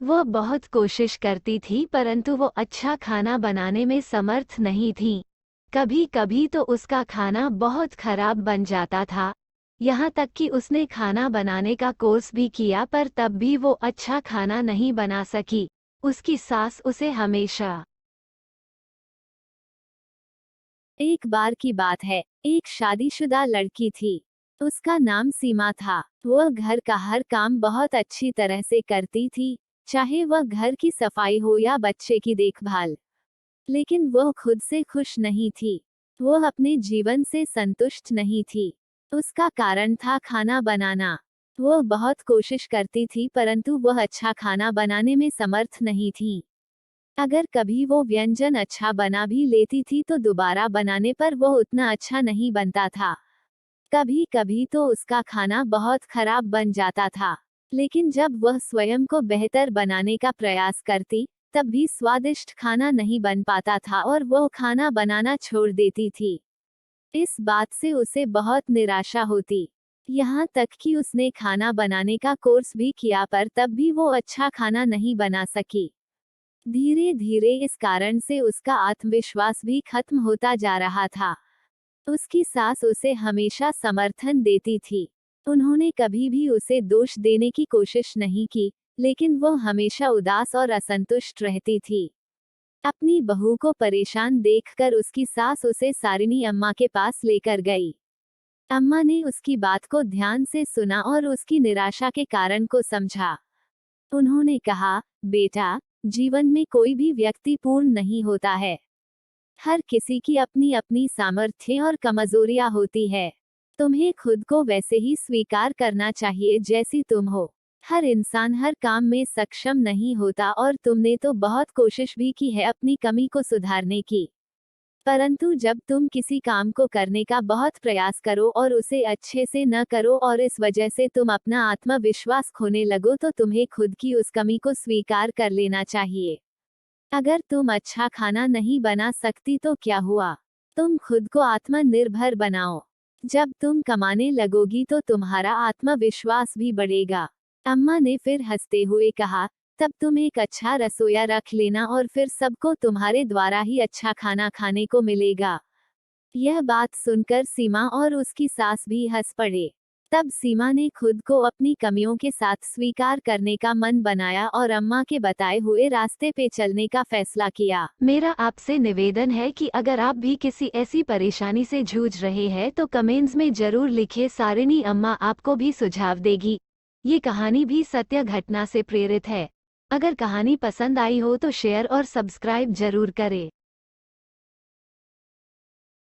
वो बहुत कोशिश करती थी परंतु वो अच्छा खाना बनाने में समर्थ नहीं थी। कभी-कभी तो उसका खाना बहुत खराब बन जाता था। यहाँ तक कि उसने खाना बनाने का कोर्स भी किया पर तब भी वो अच्छा खाना नहीं बना सकी। उसकी सास उसे हमेशा एक बार की बात है, एक शादीशुदा लड़की थी। उसका नाम सीमा था। वह घर का हर काम बहुत अच्छी तरह से करती थी, चाहे वह घर की सफाई हो या बच्चे की देखभाल। लेकिन वह खुद से खुश नहीं थी। वह अपने जीवन से संतुष्ट नहीं थी। उसका कारण था खाना बनाना। वह बहुत कोशिश करती थी परंतु वह अच्छा खाना बनाने में समर्थ नहीं थी। अगर कभी वो व्यंजन अच्छा बना भी लेती थी तो दोबारा बनाने पर वह उतना अच्छा नहीं बनता था। कभी कभी तो उसका खाना बहुत खराब बन जाता था। लेकिन जब वह स्वयं को बेहतर बनाने का प्रयास करती, तब भी स्वादिष्ट खाना नहीं बन पाता था और वह खाना बनाना छोड़ देती थी। इस बात से उसे बहुत निराशा होती। यहाँ तक कि उसने खाना बनाने का कोर्स भी किया पर तब भी वो अच्छा खाना नहीं बना सकी। धीरे धीरे इस कारण से उसका आत्मविश्वास भी खत्म होता जा रहा था। उसकी सास उसे हमेशा समर्थन देती थी। उन्होंने कभी भी उसे दोष देने की कोशिश नहीं की, लेकिन वो हमेशा उदास और असंतुष्ट रहती थी। अपनी बहू को परेशान देखकर उसकी सास उसे सारिणी अम्मा के पास लेकर गई। अम्मा ने उसकी बात को ध्यान से सुना और उसकी निराशा के कारण को समझा। उन्होंने कहा, बेटा, जीवन में कोई भी व्यक्ति पूर्ण नहीं होता है। हर किसी की अपनी अपनी सामर्थ्य और कमजोरियां होती है। तुम्हें खुद को वैसे ही स्वीकार करना चाहिए जैसी तुम हो। हर इंसान हर काम में सक्षम नहीं होता और तुमने तो बहुत कोशिश भी की है अपनी कमी को सुधारने की। परंतु जब तुम किसी काम को करने का बहुत प्रयास करो और उसे अच्छे से न करो और इस वजह से तुम अपना आत्मविश्वास खोने लगो तो तुम्हें खुद की उस कमी को स्वीकार कर लेना चाहिए। अगर तुम अच्छा खाना नहीं बना सकती तो क्या हुआ? तुम खुद को आत्मनिर्भर बनाओ। जब तुम कमाने लगोगी तो तुम्हारा आत्मविश्वास भी बढ़ेगा। अम्मा ने फिर हंसते हुए कहा, तब तुम एक अच्छा रसोइया रख लेना और फिर सबको तुम्हारे द्वारा ही अच्छा खाना खाने को मिलेगा। यह बात सुनकर सीमा और उसकी सास भी हंस पड़े। तब सीमा ने खुद को अपनी कमियों के साथ स्वीकार करने का मन बनाया और अम्मा के बताए हुए रास्ते पे चलने का फैसला किया। मेरा आपसे निवेदन है कि अगर आप भी किसी ऐसी परेशानी से जूझ रहे हैं तो कमेंट्स में जरूर लिखिए, सारिणी अम्मा आपको भी सुझाव देगी। ये कहानी भी सत्य घटना से प्रेरित है। अगर कहानी पसंद आई हो तो शेयर और सब्सक्राइब जरूर करें।